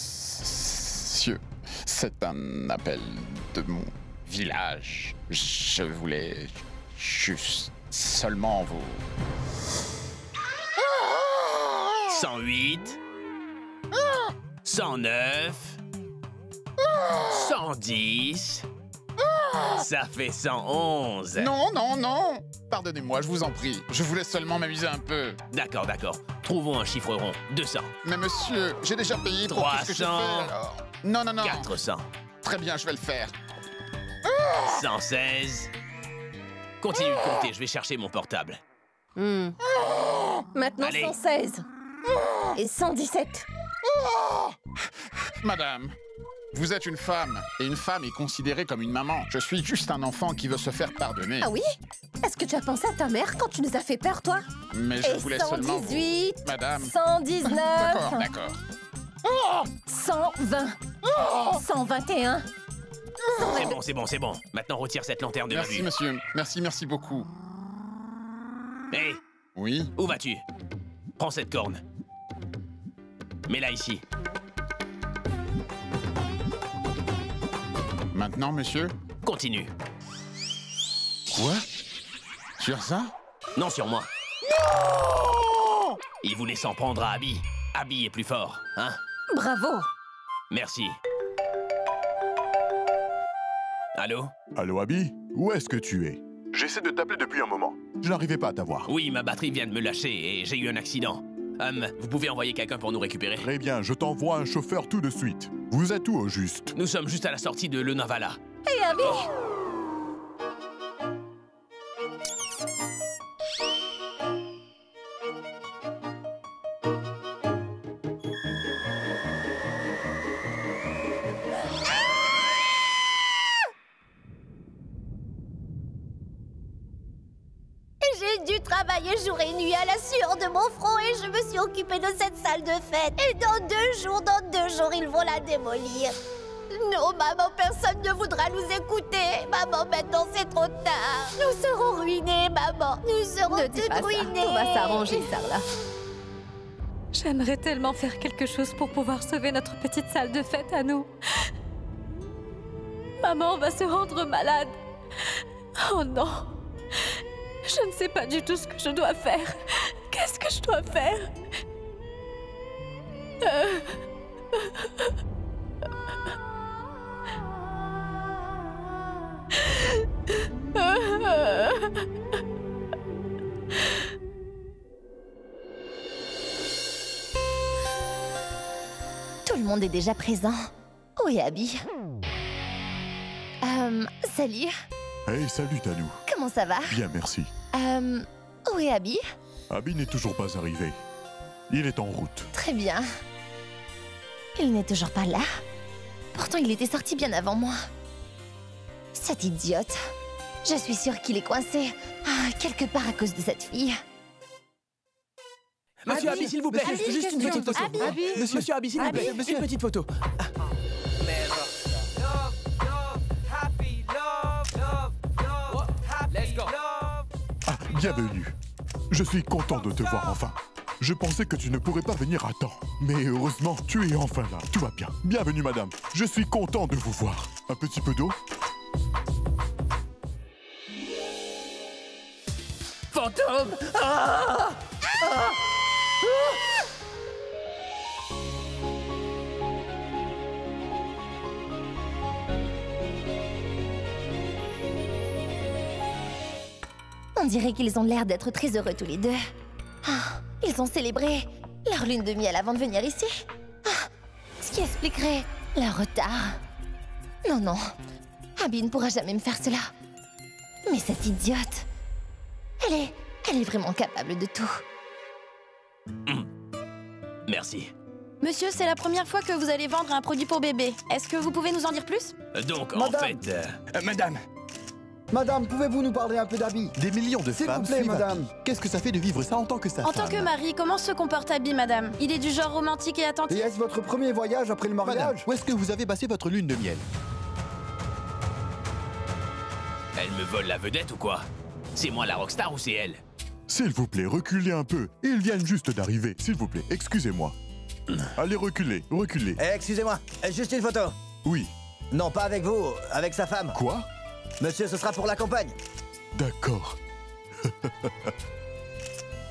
Monsieur, c'est un appel de mon village. Je voulais juste seulement vous... 108, 109, 110, ça fait 111. Non, non, non! Pardonnez-moi, je vous en prie. Je voulais seulement m'amuser un peu. D'accord, d'accord. Trouvons un chiffre rond. 200. Mais monsieur, j'ai déjà payé pour tout ce que j'ai fait, 300. alors... Non, non, non. 400. Très bien, je vais le faire. 116. Continue de compter, je vais chercher mon portable. Maintenant Allez. 116. Et 117. Madame, vous êtes une femme, et une femme est considérée comme une maman. Je suis juste un enfant qui veut se faire pardonner. Ah oui? Est-ce que tu as pensé à ta mère quand tu nous as fait peur, toi? Mais je Et voulais seulement vous... 118, Madame... 119, D'accord, d'accord. 120, 121. C'est bon, c'est bon, c'est bon. Maintenant, retire cette lanterne de ma Merci, vue. monsieur. Merci, merci beaucoup. Hé, Oui? où vas-tu? Prends cette corne. Mets-la ici. Maintenant, monsieur? Continue. Quoi? Sur ça? Non sur moi. Il voulait s'en prendre à Abby. Abby est plus fort, hein? Bravo. Merci. Allô? Allô, Abby? Où est-ce que tu es? J'essaie de t'appeler depuis un moment. Je n'arrivais pas à t'avoir. Oui, ma batterie vient de me lâcher et j'ai eu un accident. Vous pouvez envoyer quelqu'un pour nous récupérer? Très bien, je t'envoie un chauffeur tout de suite. Vous êtes où au juste? Nous sommes juste à la sortie de Lonavala. Et Abby? J'ai dû travailler jour et nuit à la sueur de mon front et je me suis occupée de cette salle de fête. Et dans 2 jours, ils vont la démolir. Non, maman, personne ne voudra nous écouter. Maman, maintenant c'est trop tard. Nous serons ruinés, maman. Nous serons Ne dis toutes pas ça. ruinées. On va s'arranger, Sarla. J'aimerais tellement faire quelque chose pour pouvoir sauver notre petite salle de fête à nous. Maman va se rendre malade. Oh non. Je ne sais pas du tout ce que je dois faire. Qu'est-ce que je dois faire? Tout le monde est déjà présent. Où est Abby? Salut. Hey, salut Tanou. Comment ça va? Bien, merci. Où est Abby? Abby n'est toujours pas arrivé. Il est en route. Très bien. Il n'est toujours pas là. Pourtant, il était sorti bien avant moi. Cet idiote. Je suis sûre qu'il est coincé. Quelque part à cause de cette fille. Monsieur Abby, s'il vous plaît, juste une petite photo. Monsieur Abby, s'il vous plaît, une petite photo. Ah, bienvenue. Je suis content de te voir enfin. Je pensais que tu ne pourrais pas venir à temps. Mais heureusement, tu es enfin là. Tout va bien. Bienvenue, madame. Je suis content de vous voir. Un petit peu d'eau? Fantôme! On dirait qu'ils ont l'air d'être très heureux tous les deux. Ils ont célébré leur lune de miel avant de venir ici. Ce qui expliquerait leur retard. Non, non. Abby ne pourra jamais me faire cela. Mais cette idiote... Elle est vraiment capable de tout. Merci. Monsieur, c'est la première fois que vous allez vendre un produit pour bébé. Est-ce que vous pouvez nous en dire plus? Donc, Madame. en fait... Madame! Madame, pouvez-vous nous parler un peu d'Abby? Des millions de S'il femmes vous plaît, suivent madame. Abby. Qu'est-ce que ça fait de vivre ça en tant que sa En femme? tant que mari, comment se comporte Abby, madame? Il est du genre romantique et Et attentif? est-ce votre premier voyage après le Madame, mariage? où est-ce que vous avez passé votre lune de miel? Elle me vole la vedette ou quoi? C'est moi la rockstar ou c'est elle? S'il vous plaît, reculez un peu. Ils viennent juste d'arriver. S'il vous plaît, excusez-moi. Allez, reculez, reculez. Excusez-moi, juste une photo. Oui. Non, pas avec vous, avec sa femme. Quoi? Monsieur, ce sera pour la campagne. D'accord.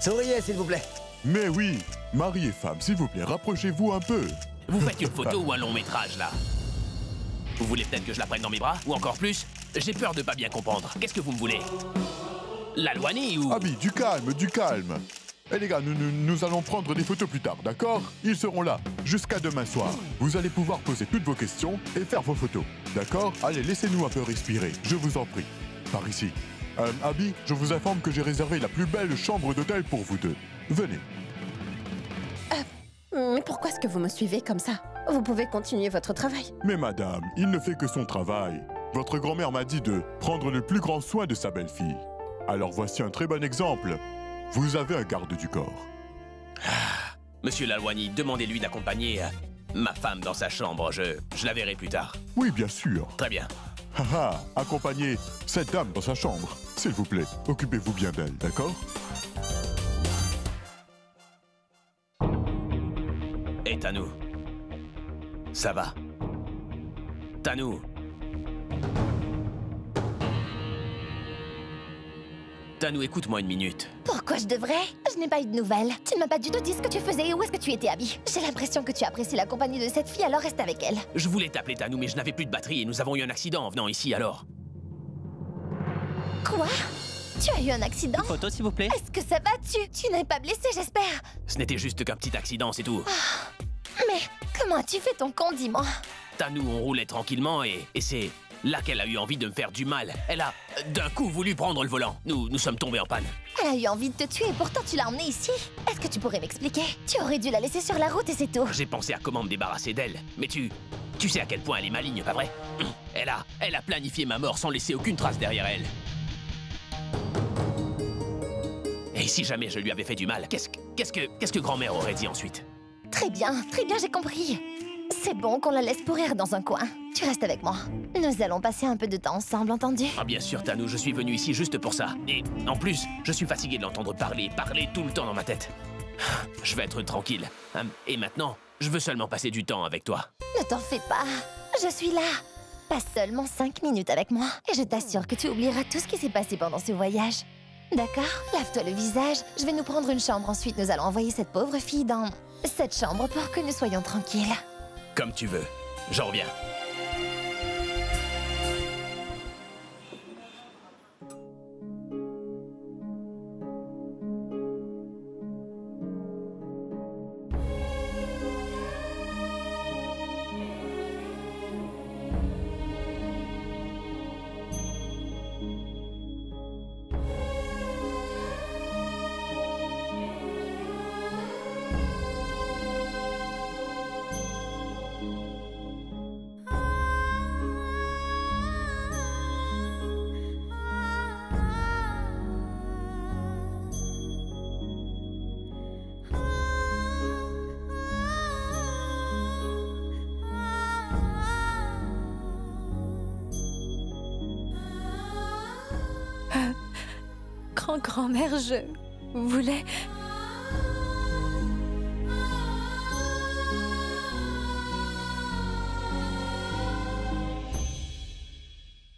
Souriez, s'il vous plaît. Mais oui, mari et femme, s'il vous plaît, rapprochez-vous un peu. Vous faites une photo ou un long métrage, là? Vous voulez peut-être que je la prenne dans mes bras? Ou encore plus? J'ai peur de pas bien comprendre. Qu'est-ce que vous me voulez? La Loanie ou... Abi, du calme, du calme. Eh les gars, nous allons prendre des photos plus tard, d'accord? Ils seront là, jusqu'à demain soir. Vous allez pouvoir poser toutes vos questions et faire vos photos, d'accord? Allez, laissez-nous un peu respirer, je vous en prie. Par ici. Abi, je vous informe que j'ai réservé la plus belle chambre d'hôtel pour vous deux. Venez. Mais pourquoi est-ce que vous me suivez comme ça? Vous pouvez continuer votre travail. Mais madame, il ne fait que son travail. Votre grand-mère m'a dit de prendre le plus grand soin de sa belle-fille. Alors voici un très bon exemple. Vous avez un garde du corps. Monsieur Lalwani, demandez-lui d'accompagner ma femme dans sa chambre. Je la verrai plus tard. Oui, bien sûr. Très bien. Haha, accompagnez cette dame dans sa chambre. S'il vous plaît, occupez-vous bien d'elle, d'accord? Et Tanou. Ça va? Tanou. Tanou, écoute-moi une minute. Pourquoi je devrais? Je n'ai pas eu de nouvelles. Tu ne m'as pas du tout dit ce que tu faisais et où est-ce que tu étais, Abby. J'ai l'impression que tu apprécies la compagnie de cette fille, alors reste avec elle. Je voulais t'appeler Tanou, mais je n'avais plus de batterie et nous avons eu un accident en venant ici, alors. Quoi? Tu as eu un accident? Une photo, s'il vous plaît. Est-ce que ça va? Tu n'es pas blessé, j'espère? Ce n'était juste qu'un petit accident, c'est tout. Mais comment as-tu fait ton con, dis-moi? Tanou, on roulait tranquillement et c'est là qu'elle a eu envie de me faire du mal. Elle a, d'un coup, voulu prendre le volant. Nous sommes tombés en panne. Elle a eu envie de te tuer et pourtant tu l'as emmenée ici. Est-ce que tu pourrais m'expliquer? Tu aurais dû la laisser sur la route et c'est tout. J'ai pensé à comment me débarrasser d'elle, mais tu sais à quel point elle est maligne, pas vrai? Elle a planifié ma mort sans laisser aucune trace derrière elle. Et si jamais je lui avais fait du mal, qu'est-ce que grand-mère aurait dit ensuite? Très bien, j'ai compris. C'est bon qu'on la laisse pourrir dans un coin. Tu restes avec moi. Nous allons passer un peu de temps ensemble, entendu? Ah bien sûr, Tanou, je suis venu ici juste pour ça. Et en plus, je suis fatigué de l'entendre parler tout le temps dans ma tête. Je vais être tranquille. Et maintenant, je veux seulement passer du temps avec toi. Ne t'en fais pas. Je suis là. Passe seulement 5 minutes avec moi. Et je t'assure que tu oublieras tout ce qui s'est passé pendant ce voyage. D'accord? Lave-toi le visage. Je vais nous prendre une chambre. Ensuite, nous allons envoyer cette pauvre fille dans cette chambre pour que nous soyons tranquilles. Comme tu veux. J'en reviens. Grand-mère, je voulais...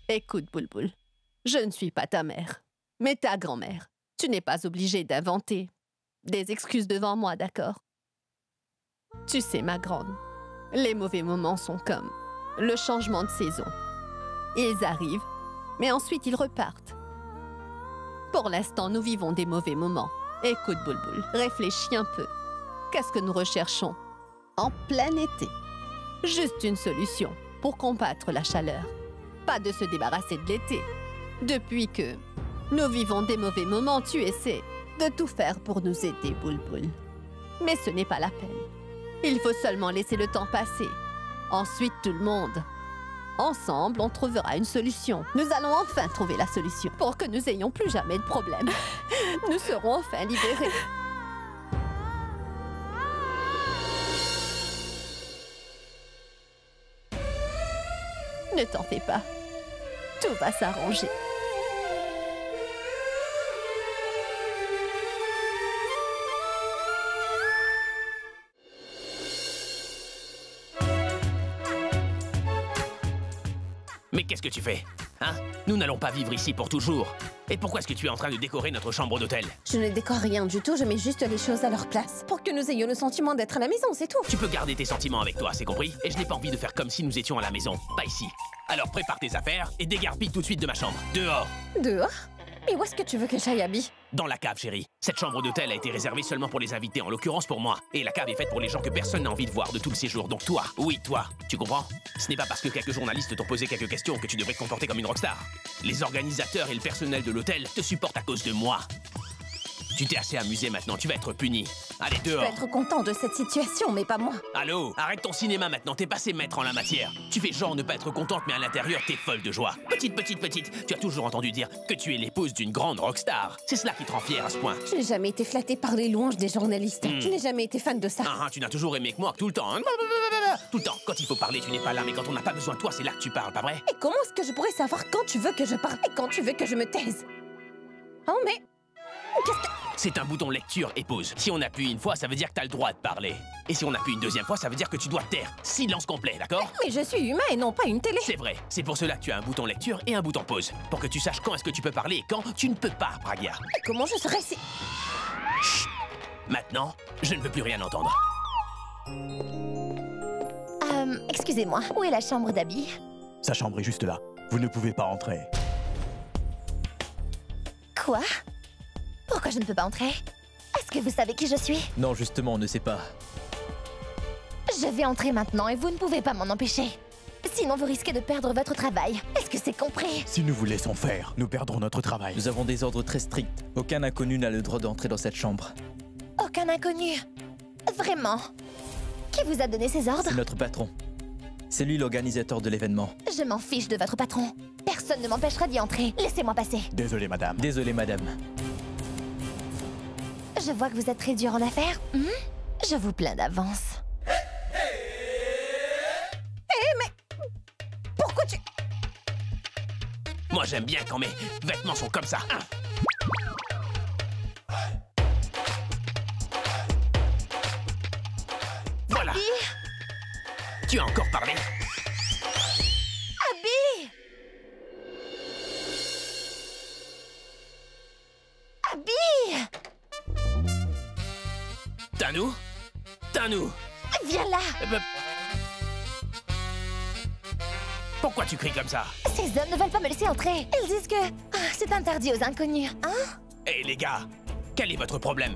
Écoute, Boulboul, je ne suis pas ta mère, mais ta grand-mère. Tu n'es pas obligée d'inventer des excuses devant moi, d'accord? Tu sais, ma grande, les mauvais moments sont comme le changement de saison. Ils arrivent, mais ensuite ils repartent. Pour l'instant, nous vivons des mauvais moments. Écoute, Boulboul, réfléchis un peu. Qu'est-ce que nous recherchons en plein été? Juste une solution pour combattre la chaleur. Pas de se débarrasser de l'été. Depuis que nous vivons des mauvais moments, tu essaies de tout faire pour nous aider, Boulboul. Mais ce n'est pas la peine. Il faut seulement laisser le temps passer. Ensuite, tout le monde... Ensemble, on trouvera une solution. Nous allons enfin trouver la solution pour que nous n'ayons plus jamais de problème. Nous serons enfin libérés. Ne t'en fais pas. Tout va s'arranger. Mais qu'est-ce que tu fais? Hein? Nous n'allons pas vivre ici pour toujours. Et pourquoi est-ce que tu es en train de décorer notre chambre d'hôtel? Je ne décore rien du tout, je mets juste les choses à leur place. Pour que nous ayons le sentiment d'être à la maison, c'est tout. Tu peux garder tes sentiments avec toi, c'est compris? Et je n'ai pas envie de faire comme si nous étions à la maison, pas ici. Alors prépare tes affaires et dégarpille tout de suite de ma chambre. Dehors! Dehors? Mais où est-ce que tu veux que j'aille, Abby? Dans la cave, chérie. Cette chambre d'hôtel a été réservée seulement pour les invités, en l'occurrence pour moi. Et la cave est faite pour les gens que personne n'a envie de voir de tout le séjour. Donc toi, oui, toi, tu comprends? Ce n'est pas parce que quelques journalistes t'ont posé quelques questions que tu devrais te comporter comme une rockstar. Les organisateurs et le personnel de l'hôtel te supportent à cause de moi. Tu t'es assez amusé maintenant, tu vas être puni. Allez, dehors. Tu peux être content de cette situation, mais pas moi. Allô, arrête ton cinéma maintenant, t'es passé maître en la matière. Tu fais genre ne pas être contente, mais à l'intérieur, t'es folle de joie. Petite, tu as toujours entendu dire que tu es l'épouse d'une grande rockstar. C'est cela qui te rend fière à ce point. Je n'ai jamais été flattée par les louanges des journalistes. Je n'ai jamais été fan de ça. Tu n'as toujours aimé que moi tout le temps. Hein? Tout le temps. Quand il faut parler, tu n'es pas là, mais quand on n'a pas besoin de toi, c'est là que tu parles, pas vrai? Et comment est-ce que je pourrais savoir quand tu veux que je parle et quand tu veux que je me taise? Oh, mais... qu'est-ce que... C'est un bouton lecture et pause. Si on appuie une fois, ça veut dire que t'as le droit de parler. Et si on appuie une deuxième fois, ça veut dire que tu dois te taire. Silence complet, d'accord? Mais je suis humain et non pas une télé. C'est vrai. C'est pour cela que tu as un bouton lecture et un bouton pause. Pour que tu saches quand est-ce que tu peux parler et quand tu ne peux pas, Pragya. Et comment je serais si... Chut. Maintenant, je ne veux plus rien entendre. Excusez-moi, où est la chambre d'Abby? Sa chambre est juste là. Vous ne pouvez pas entrer. Quoi? Pourquoi je ne peux pas entrer? Est-ce que vous savez qui je suis? Non, justement, on ne sait pas. Je vais entrer maintenant et vous ne pouvez pas m'en empêcher. Sinon, vous risquez de perdre votre travail. Est-ce que c'est compris? Si nous vous laissons faire, nous perdrons notre travail. Nous avons des ordres très stricts. Aucun inconnu n'a le droit d'entrer dans cette chambre. Aucun inconnu? Vraiment? Qui vous a donné ces ordres? C'est notre patron. C'est lui l'organisateur de l'événement. Je m'en fiche de votre patron. Personne ne m'empêchera d'y entrer. Laissez-moi passer. Désolé, madame. Désolé, madame. Je vois que vous êtes très dur en affaires. Je vous plains d'avance. Mais... pourquoi tu... Moi, j'aime bien quand mes vêtements sont comme ça. Voilà. Abby! Tu as encore parlé? Abby! Abby! Tanou! Viens là! Pourquoi tu cries comme ça? Ces hommes ne veulent pas me laisser entrer. Ils disent que c'est interdit aux inconnus, hein? Hé les gars, quel est votre problème?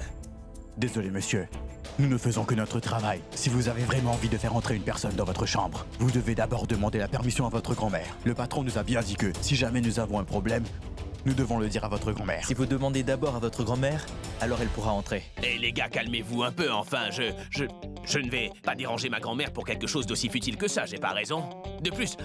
Désolé, monsieur. Nous ne faisons que notre travail. Si vous avez vraiment envie de faire entrer une personne dans votre chambre, vous devez d'abord demander la permission à votre grand-mère. Le patron nous a bien dit que, si jamais nous avons un problème, nous devons le dire à votre grand-mère. Si vous demandez d'abord à votre grand-mère, alors elle pourra entrer. Hé les gars, calmez-vous un peu, enfin, je ne vais pas déranger ma grand-mère pour quelque chose d'aussi futile que ça, j'ai pas raison. De plus,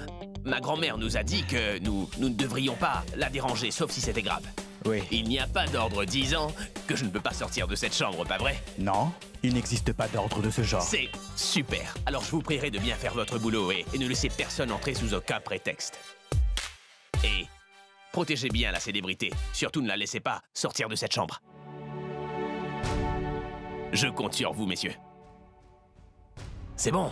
ma grand-mère nous a dit que nous ne devrions pas la déranger, sauf si c'était grave. Oui. Il n'y a pas d'ordre disant que je ne peux pas sortir de cette chambre, pas vrai? Non, il n'existe pas d'ordre de ce genre. C'est super. Alors je vous prierai de bien faire votre boulot et ne laissez personne entrer sous aucun prétexte. Et protégez bien la célébrité. Surtout ne la laissez pas sortir de cette chambre. Je compte sur vous, messieurs. C'est bon.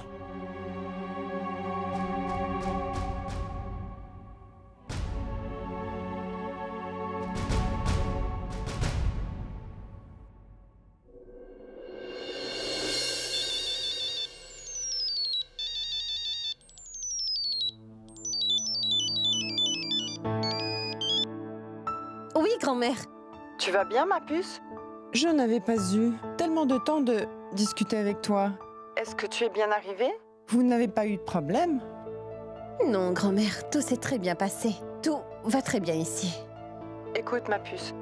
Oui, grand-mère. Tu vas bien, ma puce? Je n'avais pas eu tellement de temps de discuter avec toi. Est-ce que tu es bien arrivée? Vous n'avez pas eu de problème? Non, grand-mère, tout s'est très bien passé. Tout va très bien ici. Écoute, ma puce,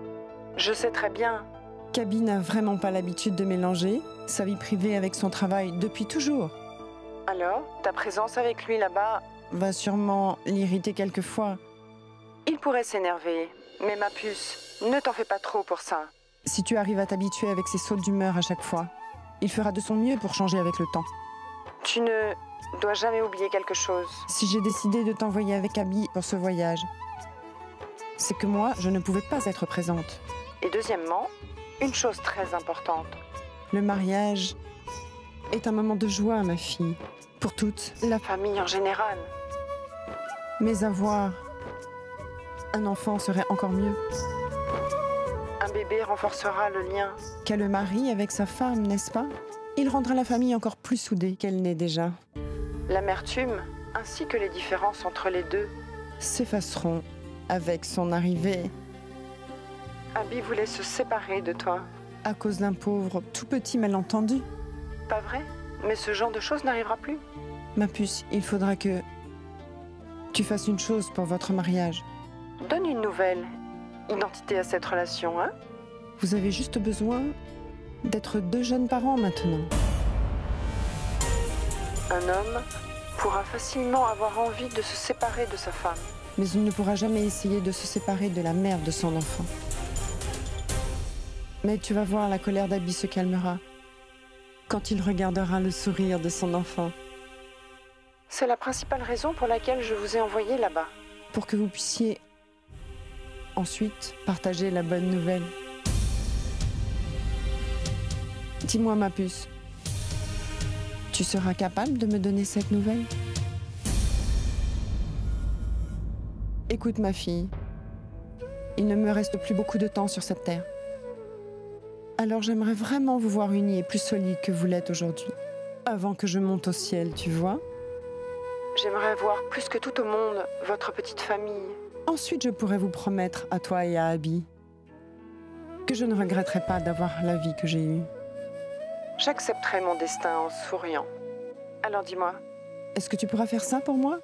je sais très bien qu'Abby n'a vraiment pas l'habitude de mélanger sa vie privée avec son travail depuis toujours. Alors, ta présence avec lui là-bas va sûrement l'irriter quelquefois. Il pourrait s'énerver, mais ma puce, ne t'en fais pas trop pour ça. Si tu arrives à t'habituer avec ses sautes d'humeur à chaque fois, il fera de son mieux pour changer avec le temps. Tu ne dois jamais oublier quelque chose. Si j'ai décidé de t'envoyer avec Abby pour ce voyage, c'est que moi, je ne pouvais pas être présente. Et deuxièmement, une chose très importante. Le mariage est un moment de joie, ma fille, pour toute la famille en général. Mais avoir un enfant serait encore mieux. Un bébé renforcera le lien qu'a le mari avec sa femme, n'est-ce pas? Il rendra la famille encore plus soudée qu'elle n'est déjà. L'amertume, ainsi que les différences entre les deux, s'effaceront avec son arrivée. Abby voulait se séparer de toi. À cause d'un pauvre, tout petit malentendu. Pas vrai? Mais ce genre de choses n'arrivera plus. Ma puce, il faudra que tu fasses une chose pour votre mariage. Donne une nouvelle identité à cette relation, hein? Vous avez juste besoin d'être 2 jeunes parents maintenant. Un homme pourra facilement avoir envie de se séparer de sa femme. Mais il ne pourra jamais essayer de se séparer de la mère de son enfant. Mais tu vas voir, la colère d'Abby se calmera quand il regardera le sourire de son enfant. C'est la principale raison pour laquelle je vous ai envoyé là-bas. Pour que vous puissiez ensuite partager la bonne nouvelle. Dis-moi, ma puce, tu seras capable de me donner cette nouvelle? Écoute, ma fille, il ne me reste plus beaucoup de temps sur cette terre. Alors j'aimerais vraiment vous voir unis et plus solides que vous l'êtes aujourd'hui. Avant que je monte au ciel, tu vois? J'aimerais voir plus que tout au monde votre petite famille. Ensuite, je pourrais vous promettre à toi et à Abby que je ne regretterai pas d'avoir la vie que j'ai eue. J'accepterai mon destin en souriant. Alors dis-moi, est-ce que tu pourras faire ça pour moi?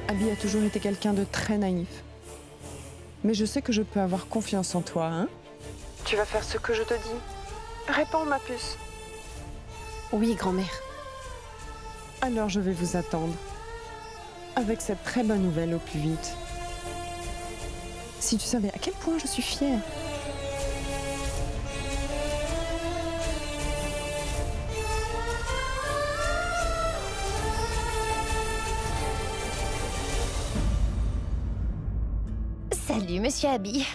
Abby a toujours été quelqu'un de très naïf. Mais je sais que je peux avoir confiance en toi, hein? Tu vas faire ce que je te dis. Réponds, ma puce. Oui, grand-mère. Alors je vais vous attendre. Avec cette très bonne nouvelle au plus vite. Si tu savais à quel point je suis fière. Salut, monsieur Abby.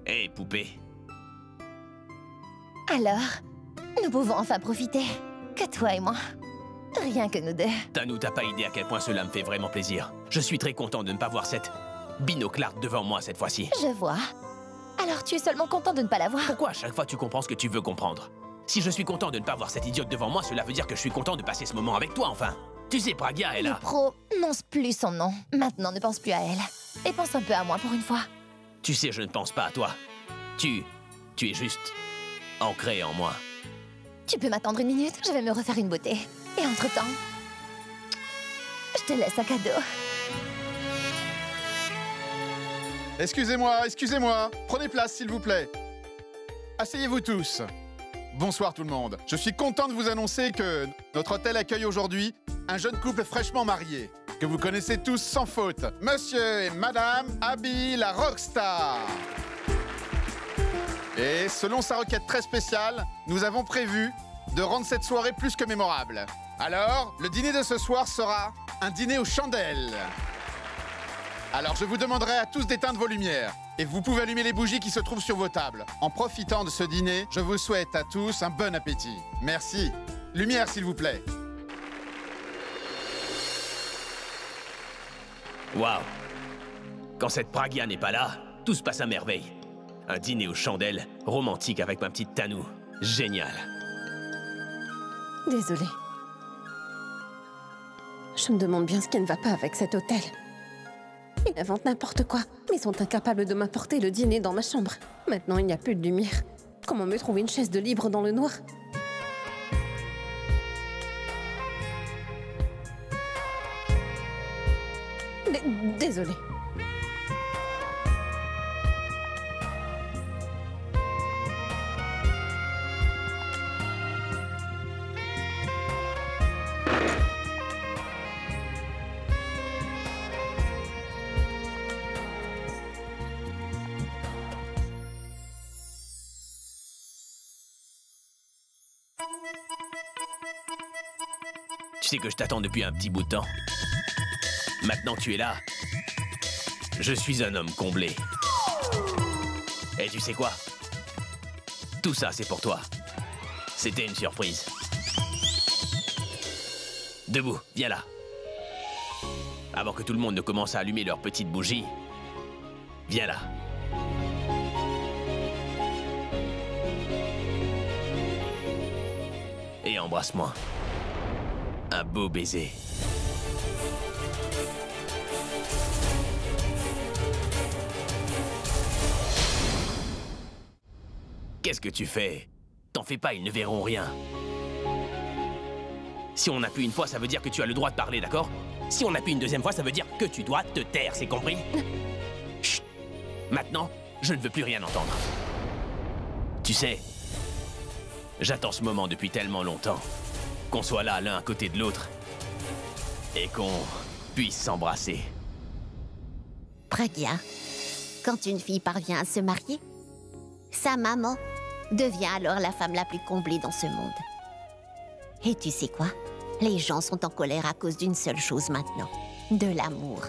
Hé, poupée. Alors, nous pouvons enfin profiter. Que toi et moi. Rien que nous deux. Tanou, t'as pas idée à quel point cela me fait vraiment plaisir. Je suis très content de ne pas voir cette binoclarde devant moi cette fois-ci. Je vois. Alors tu es seulement content de ne pas la voir? Pourquoi à chaque fois tu comprends ce que tu veux comprendre? Si je suis content de ne pas voir cette idiote devant moi, cela veut dire que je suis content de passer ce moment avec toi, enfin. Tu sais, Pragia, elle a... Le pro n'once plus son nom. Maintenant, ne pense plus à elle. Et pense un peu à moi pour une fois. Tu sais, je ne pense pas à toi. Tu es juste ancré en moi. Tu peux m'attendre une minute? Je vais me refaire une beauté. Et entre-temps, je te laisse un cadeau. Excusez-moi. Prenez place, s'il vous plaît. Asseyez-vous tous. Bonsoir tout le monde. Je suis content de vous annoncer que notre hôtel accueille aujourd'hui un jeune couple fraîchement marié, que vous connaissez tous sans faute. Monsieur et Madame Abby, la rockstar. Et selon sa requête très spéciale, nous avons prévu de rendre cette soirée plus que mémorable. Alors, le dîner de ce soir sera un dîner aux chandelles. Alors, je vous demanderai à tous d'éteindre vos lumières. Et vous pouvez allumer les bougies qui se trouvent sur vos tables. En profitant de ce dîner, je vous souhaite à tous un bon appétit. Merci. Lumière, s'il vous plaît. Waouh. Quand cette Pragia n'est pas là, tout se passe à merveille. Un dîner aux chandelles, romantique avec ma petite Tanou. Génial. Désolée. Je me demande bien ce qui ne va pas avec cet hôtel. Ils inventent n'importe quoi, mais ils sont incapables de m'apporter le dîner dans ma chambre. Maintenant, il n'y a plus de lumière. Comment me trouver une chaise de libre dans le noir? Désolée. Tu sais que je t'attends depuis un petit bout de temps. Maintenant que tu es là, je suis un homme comblé. Et tu sais quoi? Tout ça, c'est pour toi. C'était une surprise. Debout, viens là. Avant que tout le monde ne commence à allumer leurs petites bougies, viens là. Et embrasse-moi. Un beau baiser. Qu'est-ce que tu fais? T'en fais pas, ils ne verront rien. Si on appuie une fois, ça veut dire que tu as le droit de parler, d'accord? Si on appuie une deuxième fois, ça veut dire que tu dois te taire, c'est compris? Chut! Maintenant, je ne veux plus rien entendre. Tu sais, j'attends ce moment depuis tellement longtemps. Qu'on soit là, l'un à côté de l'autre. Et qu'on puisse s'embrasser. Pragya, quand une fille parvient à se marier, sa maman devient alors la femme la plus comblée dans ce monde. Et tu sais quoi? Les gens sont en colère à cause d'une seule chose maintenant, de l'amour.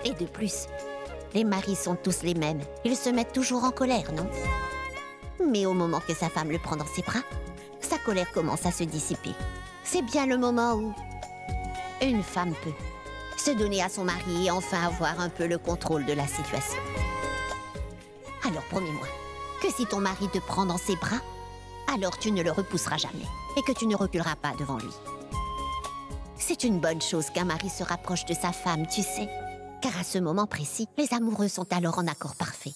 Et de plus, les maris sont tous les mêmes. Ils se mettent toujours en colère, non? Mais au moment que sa femme le prend dans ses bras, sa colère commence à se dissiper. C'est bien le moment où une femme peut se donner à son mari et enfin avoir un peu le contrôle de la situation. Alors promets-moi que si ton mari te prend dans ses bras, alors tu ne le repousseras jamais et que tu ne reculeras pas devant lui. C'est une bonne chose qu'un mari se rapproche de sa femme, tu sais, car à ce moment précis, les amoureux sont alors en accord parfait.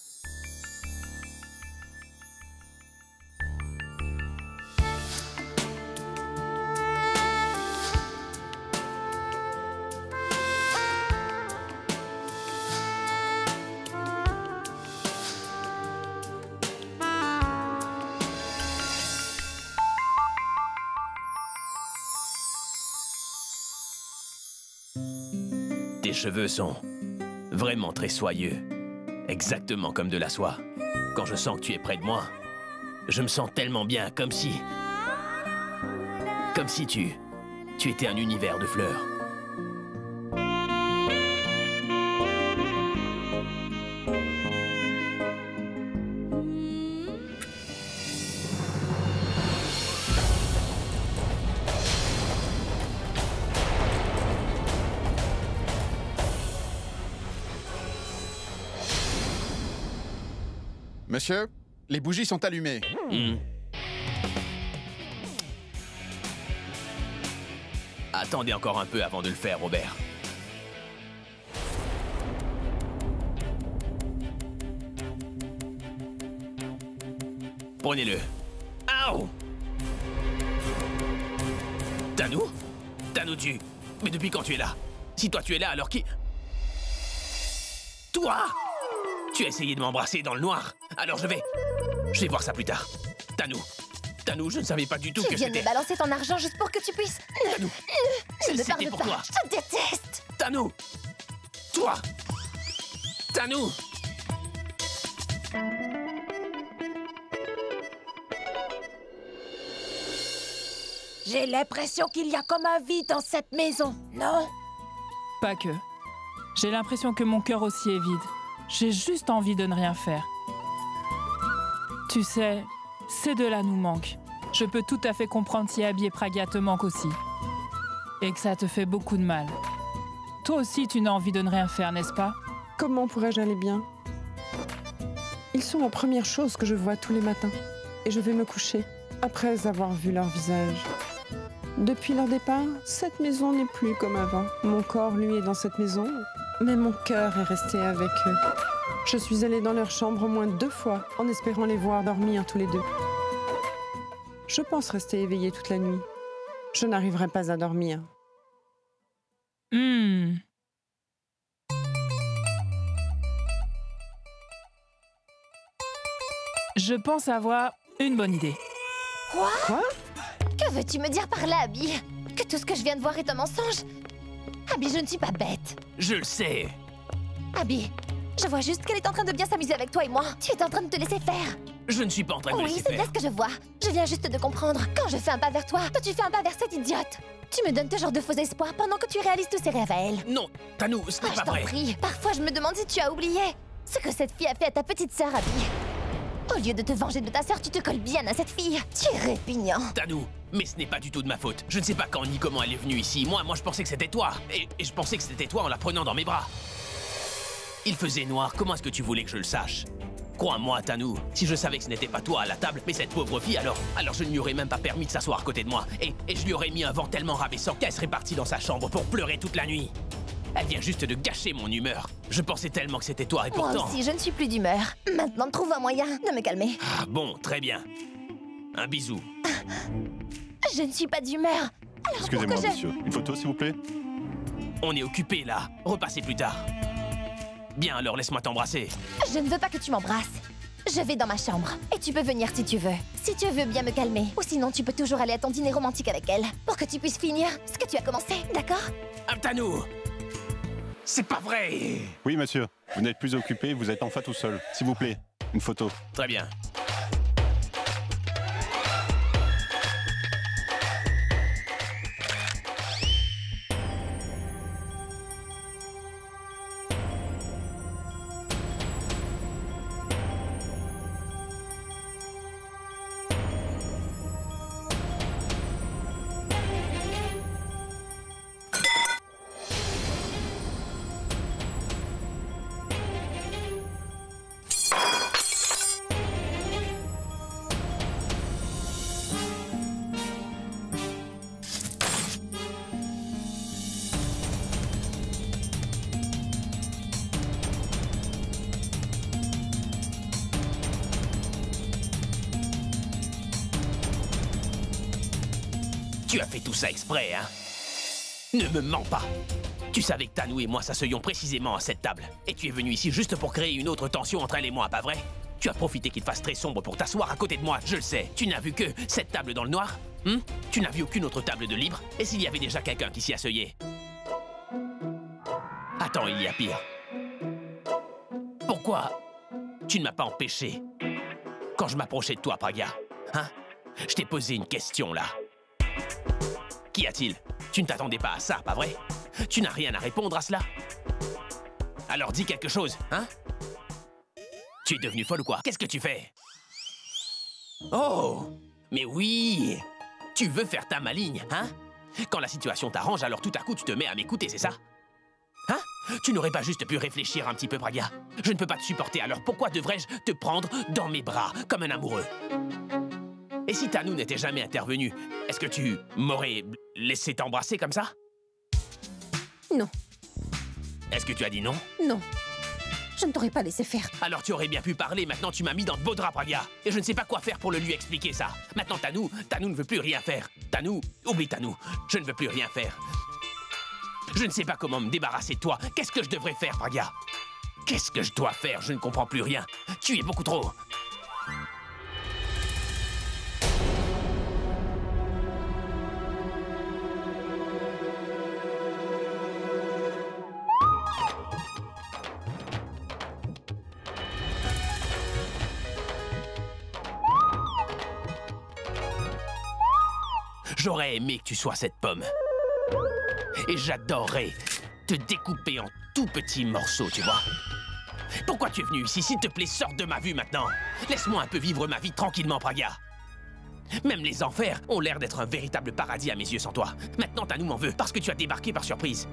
Tes cheveux sont vraiment très soyeux, exactement comme de la soie. Quand je sens que tu es près de moi, je me sens tellement bien, comme si tu étais un univers de fleurs. Monsieur, les bougies sont allumées. Attendez encore un peu avant de le faire, Robert. Prenez-le. Aouh! Tanou? Tanou, mais depuis quand tu es là? Si toi tu es là, alors qui... Toi! Tu as essayé de m'embrasser dans le noir. Alors je vais voir ça plus tard. Tanou, je ne savais pas du tout que c'était... Tu viens de balancer ton argent juste pour que tu puisses... Tanou, c'était pour toi. Je te déteste. Tanou! Toi! Tanou! J'ai l'impression qu'il y a comme un vide dans cette maison, non? Pas que. J'ai l'impression que mon cœur aussi est vide. J'ai juste envie de ne rien faire. Tu sais, ces deux-là nous manquent. Je peux tout à fait comprendre si Abby et Pragya te manquent aussi. Et que ça te fait beaucoup de mal. Toi aussi, tu n'as envie de ne rien faire, n'est-ce pas? Comment pourrais-je aller bien? Ils sont la première chose que je vois tous les matins. Et je vais me coucher, après avoir vu leur visage. Depuis leur départ, cette maison n'est plus comme avant. Mon corps, lui, est dans cette maison, mais mon cœur est resté avec eux. Je suis allée dans leur chambre au moins 2 fois, en espérant les voir dormir tous les deux. Je pense rester éveillée toute la nuit. Je n'arriverai pas à dormir. Je pense avoir une bonne idée. Quoi? Que veux-tu me dire par là, Abby? Que tout ce que je viens de voir est un mensonge? Abby, je ne suis pas bête. Je le sais. Abby, je vois juste qu'elle est en train de bien s'amuser avec toi et moi. Tu es en train de te laisser faire. Je ne suis pas en train de me laisser faire. Oui, c'est bien ce que je vois. Je viens juste de comprendre. Quand je fais un pas vers toi, toi tu fais un pas vers cette idiote. Tu me donnes toujours de faux espoirs pendant que tu réalises tous ces rêves à elle. Non, Tanou, ce n'est pas vrai. Je t'en prie. Parfois, je me demande si tu as oublié ce que cette fille a fait à ta petite sœur, Abby. Au lieu de te venger de ta sœur, tu te colles bien à cette fille. Tu es répugnant. Tanou, mais ce n'est pas du tout de ma faute. Je ne sais pas quand ni comment elle est venue ici. Moi, je pensais que c'était toi. Et je pensais que c'était toi en la prenant dans mes bras. Il faisait noir. Comment est-ce que tu voulais que je le sache? Crois-moi, Tanou, si je savais que ce n'était pas toi à la table, mais cette pauvre fille, alors je ne lui aurais même pas permis de s'asseoir à côté de moi. Et je lui aurais mis un vent tellement rabaissant qu'elle serait partie dans sa chambre pour pleurer toute la nuit. Elle vient juste de gâcher mon humeur. Je pensais tellement que c'était toi et pourtant... Moi aussi, je ne suis plus d'humeur. Maintenant, trouve un moyen de me calmer. Ah bon, très bien. Un bisou. Je ne suis pas d'humeur. Excusez-moi, monsieur. Une photo, s'il vous plaît? On est occupé, là. Repassez plus tard. Bien, alors laisse-moi t'embrasser. Je ne veux pas que tu m'embrasses. Je vais dans ma chambre. Et tu peux venir si tu veux. Si tu veux bien me calmer. Ou sinon, tu peux toujours aller à ton dîner romantique avec elle. Pour que tu puisses finir ce que tu as commencé, d'accord? Tanou! C'est pas vrai! Oui, monsieur. Vous n'êtes plus occupé, vous êtes enfin tout seul. S'il vous plaît, une photo. Très bien. Tu as fait tout ça exprès, hein? Ne me mens pas! Tu savais que Tanou et moi s'asseyons précisément à cette table. Et tu es venu ici juste pour créer une autre tension entre elle et moi, pas vrai? Tu as profité qu'il fasse très sombre pour t'asseoir à côté de moi, je le sais. Tu n'as vu que cette table dans le noir? Tu n'as vu aucune autre table de libre? Et s'il y avait déjà quelqu'un qui s'y asseyait? Attends, il y a pire. Pourquoi tu ne m'as pas empêché quand je m'approchais de toi, Praga? Hein? Je t'ai posé une question, là. Qu'y a-t-il? Tu ne t'attendais pas à ça, pas vrai? Tu n'as rien à répondre à cela? Alors dis quelque chose, hein? Tu es devenue folle ou quoi? Qu'est-ce que tu fais? Oh! Mais oui! Tu veux faire ta maligne, hein? Quand la situation t'arrange, alors tout à coup tu te mets à m'écouter, c'est ça? Hein? Tu n'aurais pas juste pu réfléchir un petit peu, Praga? Je ne peux pas te supporter, alors pourquoi devrais-je te prendre dans mes bras comme un amoureux? Et si Tanou n'était jamais intervenu, est-ce que tu m'aurais laissé t'embrasser comme ça? Non. Est-ce que tu as dit non? Non. Je ne t'aurais pas laissé faire. Alors tu aurais bien pu parler, maintenant tu m'as mis dans de beaux draps, Praga. Et je ne sais pas quoi faire pour le lui expliquer ça. Maintenant Tanou ne veut plus rien faire. Tanou, oublie Tanou, je ne veux plus rien faire. Je ne sais pas comment me débarrasser de toi. Qu'est-ce que je devrais faire, Praga? Qu'est-ce que je dois faire? Je ne comprends plus rien. Tu es beaucoup trop... J'aurais aimé que tu sois cette pomme. Et j'adorerais te découper en tout petits morceaux, tu vois. Pourquoi tu es venu ici? S'il te plaît, sors de ma vue maintenant. Laisse-moi un peu vivre ma vie tranquillement, Praga. Même les enfers ont l'air d'être un véritable paradis à mes yeux sans toi. Maintenant, Tanou m'en veut parce que tu as débarqué par surprise.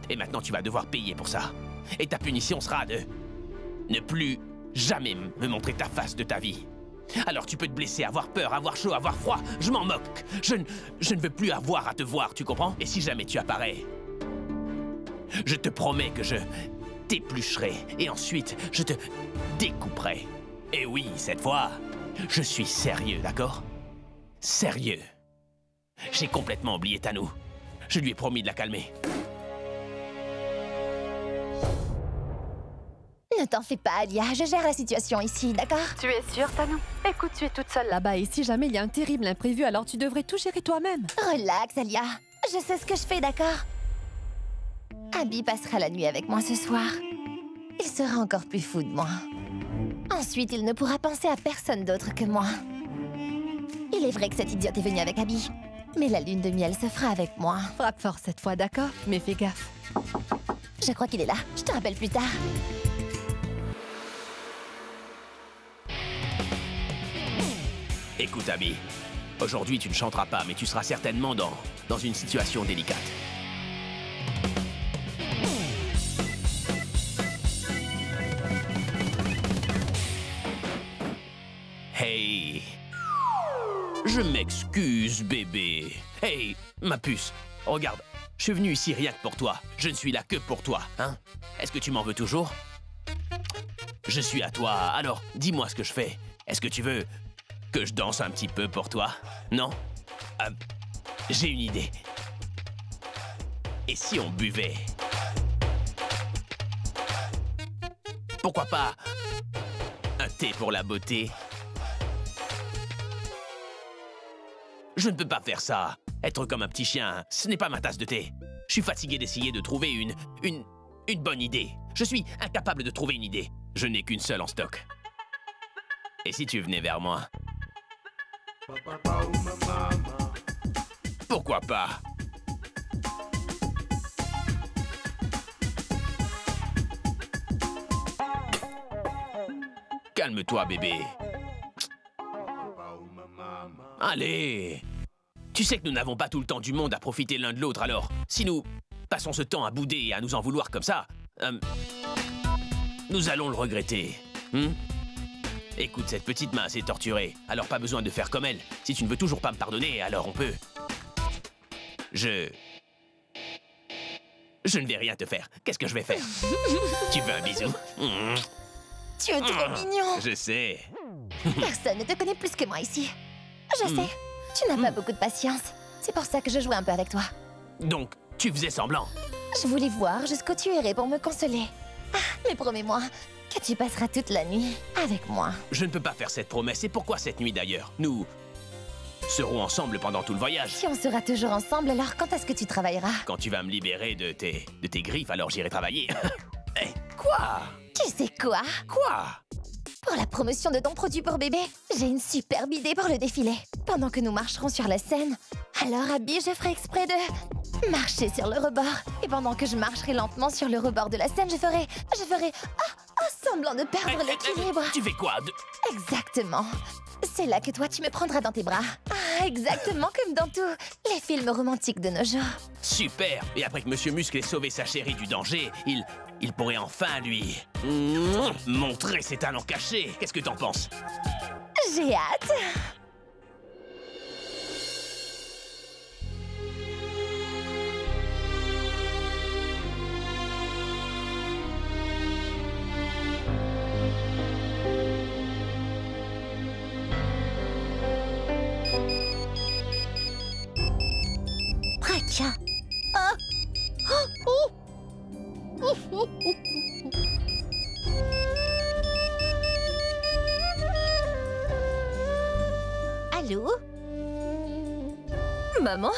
Et maintenant, tu vas devoir payer pour ça. Et ta punition sera de ne plus jamais me montrer ta face de ta vie. Alors tu peux te blesser, avoir peur, avoir chaud, avoir froid. Je m'en moque. Je ne veux plus avoir à te voir, tu comprends? Et si jamais tu apparais, je te promets que je t'éplucherai. Et ensuite, je te découperai. Et oui, cette fois, je suis sérieux, d'accord? Sérieux. J'ai complètement oublié Tanou. Je lui ai promis de la calmer. Ne t'en fais pas, Alia. Je gère la situation ici, d'accord? Tu es sûre, Tanou? Écoute, tu es toute seule là-bas et si jamais il y a un terrible imprévu, alors tu devrais tout gérer toi-même. Relax, Alia. Je sais ce que je fais, d'accord? Abby passera la nuit avec moi ce soir. Il sera encore plus fou de moi. Ensuite, il ne pourra penser à personne d'autre que moi. Il est vrai que cette idiote est venue avec Abby. Mais la lune de miel se fera avec moi. Frappe fort cette fois, d'accord? Mais fais gaffe. Je crois qu'il est là. Je te rappelle plus tard. Écoute, Abby, aujourd'hui tu ne chanteras pas, mais tu seras certainement dans une situation délicate. Hey, je m'excuse, bébé. Hey, ma puce, regarde, je suis venu ici rien que pour toi. Je ne suis là que pour toi, hein? Est-ce que tu m'en veux toujours? Je suis à toi, alors dis-moi ce que je fais. Est-ce que tu veux que je danse un petit peu pour toi? Non? J'ai une idée. Et si on buvait? Pourquoi pas un thé pour la beauté? Je ne peux pas faire ça. Être comme un petit chien, ce n'est pas ma tasse de thé. Je suis fatigué d'essayer de trouver une bonne idée. Je suis incapable de trouver une idée. Je n'ai qu'une seule en stock. Et si tu venais vers moi? Pourquoi pas? Calme-toi, bébé. Allez! Tu sais que nous n'avons pas tout le temps du monde à profiter l'un de l'autre, alors si nous passons ce temps à bouder et à nous en vouloir comme ça, nous allons le regretter. Écoute, cette petite main s'est torturée, alors pas besoin de faire comme elle. Si tu ne veux toujours pas me pardonner, alors on peut... Je ne vais rien te faire. Qu'est-ce que je vais faire? Tu veux un bisou? Tu es trop mignon. Je sais. Personne ne te connaît plus que moi ici. Je sais, tu n'as pas beaucoup de patience. C'est pour ça que je jouais un peu avec toi. Donc, tu faisais semblant? Je voulais voir jusqu'où tu irais pour me consoler. Mais promets-moi que tu passeras toute la nuit avec moi. Je ne peux pas faire cette promesse. Et pourquoi cette nuit d'ailleurs? Nous serons ensemble pendant tout le voyage. Si on sera toujours ensemble, alors quand est-ce que tu travailleras? Quand tu vas me libérer de tes griffes, alors j'irai travailler. Hey, quoi? Tu sais quoi? Quoi? Pour la promotion de ton produit pour bébé, j'ai une superbe idée pour le défilé. Pendant que nous marcherons sur la scène, alors Abby, je ferai exprès de marcher sur le rebord. Et pendant que je marcherai lentement sur le rebord de la scène, je ferai semblant de perdre l'équilibre. Tu fais quoi? Exactement. C'est là que toi, tu me prendras dans tes bras. Exactement comme dans tous les films romantiques de nos jours. Super! Et après que Monsieur Muscle ait sauvé sa chérie du danger, il pourrait enfin lui montrer ses talents cachés. Qu'est-ce que t'en penses? J'ai hâte. Prakia. Allô? Maman?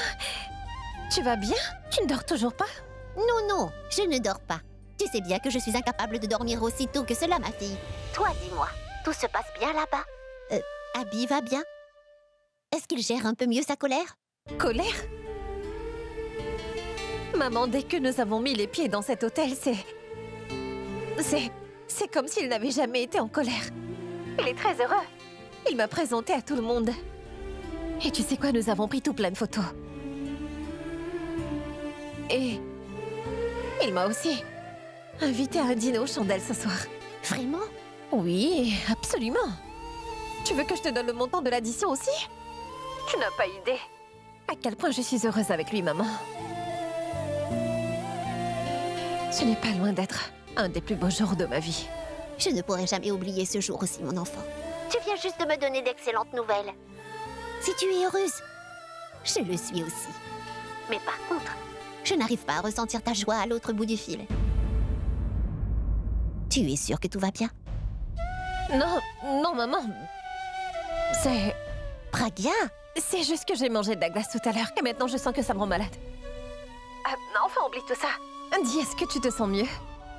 Tu vas bien? Tu ne dors toujours pas? Non, je ne dors pas. Tu sais bien que je suis incapable de dormir aussitôt que cela, ma fille. Toi, dis-moi, tout se passe bien là-bas? Abby va bien? Est-ce qu'il gère un peu mieux sa colère? Colère? Maman, dès que nous avons mis les pieds dans cet hôtel, c'est comme s'il n'avait jamais été en colère. Il est très heureux. Il m'a présenté à tout le monde. Et tu sais quoi, nous avons pris tout plein de photos. Et il m'a aussi invité à un dîner aux chandelles ce soir. Vraiment? Oui, absolument. Tu veux que je te donne le montant de l'addition aussi? Tu n'as pas idée à quel point je suis heureuse avec lui, maman. Ce n'est pas loin d'être un des plus beaux jours de ma vie. Je ne pourrai jamais oublier ce jour aussi, mon enfant. Tu viens juste de me donner d'excellentes nouvelles. Si tu es heureuse, je le suis aussi. Mais par contre, je n'arrive pas à ressentir ta joie à l'autre bout du fil. Tu es sûre que tout va bien? Non, maman. C'est... Prakia? C'est juste que j'ai mangé de la glace tout à l'heure et maintenant je sens que ça me rend malade. Enfin, oublie tout ça. Dis, est-ce que tu te sens mieux?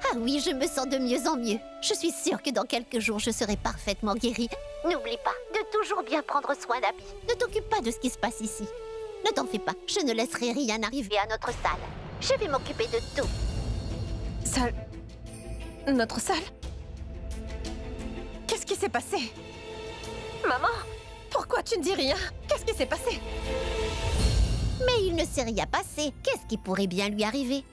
Ah oui, je me sens de mieux en mieux. Je suis sûre que dans quelques jours, je serai parfaitement guérie. N'oublie pas de toujours bien prendre soin d'Abby. Ne t'occupe pas de ce qui se passe ici. Ne t'en fais pas, je ne laisserai rien arriver à notre salle. Je vais m'occuper de tout. Salle? Notre salle? Qu'est-ce qui s'est passé? Maman? Pourquoi tu ne dis rien? Qu'est-ce qui s'est passé? Mais il ne s'est rien passé. Qu'est-ce qui pourrait bien lui arriver?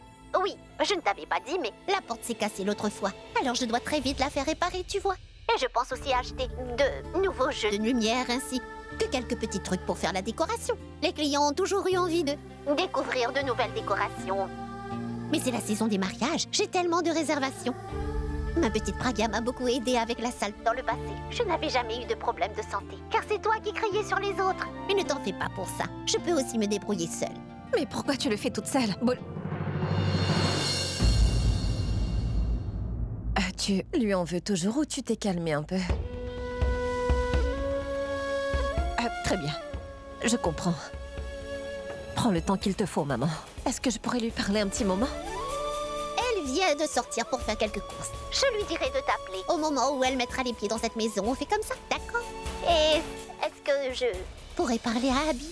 Oui, je ne t'avais pas dit, mais la porte s'est cassée l'autre fois. Alors je dois très vite la faire réparer, tu vois. Et je pense aussi acheter de nouveaux jeux de lumière ainsi que quelques petits trucs pour faire la décoration. Les clients ont toujours eu envie de découvrir de nouvelles décorations. Mais c'est la saison des mariages, j'ai tellement de réservations. Ma petite Pragia m'a beaucoup aidée avec la salle dans le passé. Je n'avais jamais eu de problème de santé, car c'est toi qui criais sur les autres. Mais ne t'en fais pas pour ça, je peux aussi me débrouiller seule. Mais pourquoi tu le fais toute seule? Tu lui en veux toujours ou tu t'es calmée un peu? Très bien, je comprends. Prends le temps qu'il te faut, maman. Est-ce que je pourrais lui parler un petit moment? Elle vient de sortir pour faire quelques courses. Je lui dirai de t'appeler au moment où elle mettra les pieds dans cette maison. On fait comme ça, d'accord? Et est-ce que je pourrais parler à Abby?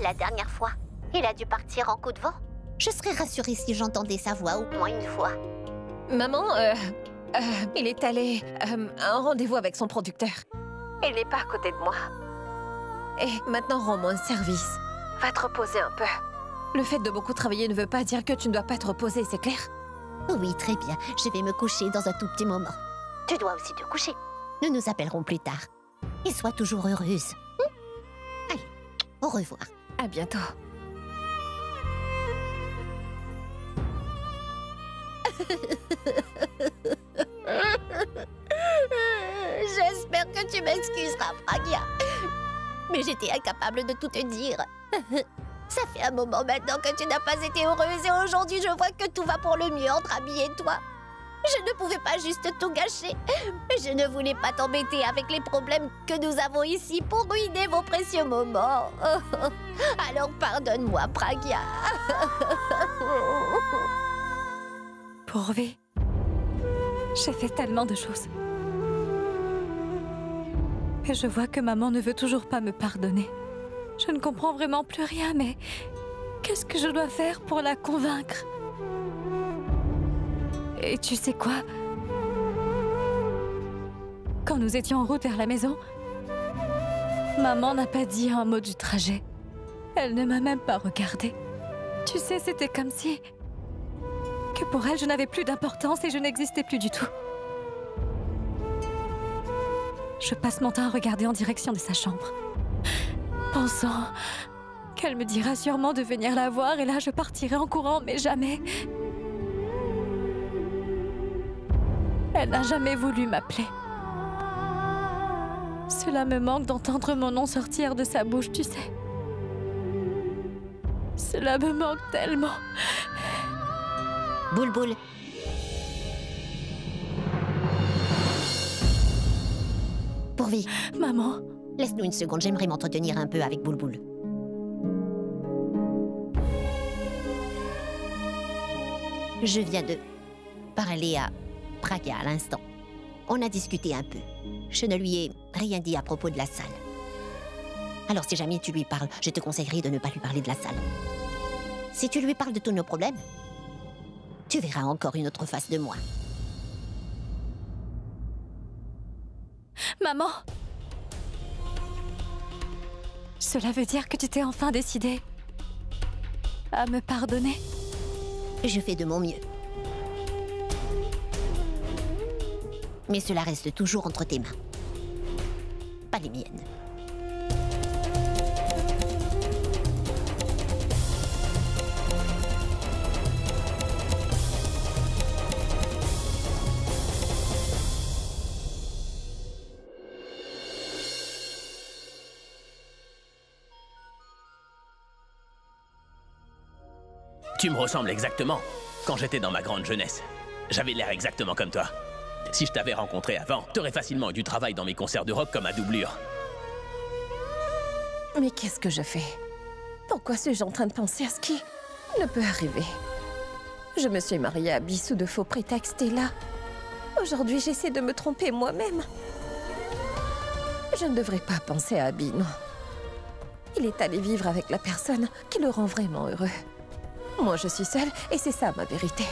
La dernière fois, il a dû partir en coup de vent. Je serais rassurée si j'entendais sa voix au moins une fois. Maman, il est allé à un rendez-vous avec son producteur. Il n'est pas à côté de moi. Et maintenant, rends-moi un service. Va te reposer un peu. Le fait de beaucoup travailler ne veut pas dire que tu ne dois pas te reposer, c'est clair? Oui, très bien. Je vais me coucher dans un tout petit moment. Tu dois aussi te coucher. Nous nous appellerons plus tard. Et sois toujours heureuse. Allez, au revoir. À bientôt. J'espère que tu m'excuseras, Pragia. Mais j'étais incapable de tout te dire. Ça fait un moment maintenant que tu n'as pas été heureuse et aujourd'hui je vois que tout va pour le mieux entre Abby et toi. Je ne pouvais pas juste tout gâcher. Je ne voulais pas t'embêter avec les problèmes que nous avons ici pour ruiner vos précieux moments. Alors pardonne-moi, Pragia. Pourvu. J'ai fait tellement de choses. Et je vois que maman ne veut toujours pas me pardonner. Je ne comprends vraiment plus rien, mais qu'est-ce que je dois faire pour la convaincre? Et tu sais quoi? Quand nous étions en route vers la maison, maman n'a pas dit un mot du trajet. Elle ne m'a même pas regardée. Tu sais, c'était comme si... que pour elle, je n'avais plus d'importance et je n'existais plus du tout. Je passe mon temps à regarder en direction de sa chambre, pensant qu'elle me dira sûrement de venir la voir et là je partirai en courant, mais jamais. Elle n'a jamais voulu m'appeler. Cela me manque d'entendre mon nom sortir de sa bouche, tu sais. Cela me manque tellement. Boulboul. Pourvi. Maman. Laisse-nous une seconde, j'aimerais m'entretenir un peu avec Boulboul. Je viens de parler à Pragia à l'instant. On a discuté un peu. Je ne lui ai rien dit à propos de la salle. Alors si jamais tu lui parles, je te conseillerais de ne pas lui parler de la salle. Si tu lui parles de tous nos problèmes, tu verras encore une autre face de moi. Maman! Cela veut dire que tu t'es enfin décidée à me pardonner? Je fais de mon mieux. Mais cela reste toujours entre tes mains. Pas les miennes. Tu me ressembles exactement. Quand j'étais dans ma grande jeunesse, j'avais l'air exactement comme toi. Si je t'avais rencontré avant, t'aurais facilement eu du travail dans mes concerts de rock comme à doublure. Mais qu'est-ce que je fais? Pourquoi suis-je en train de penser à ce qui ne peut arriver? Je me suis mariée à Abby sous de faux prétextes et là, aujourd'hui, j'essaie de me tromper moi-même. Je ne devrais pas penser à Abby, non. Il est allé vivre avec la personne qui le rend vraiment heureux. Moi, je suis seule et c'est ça ma vérité.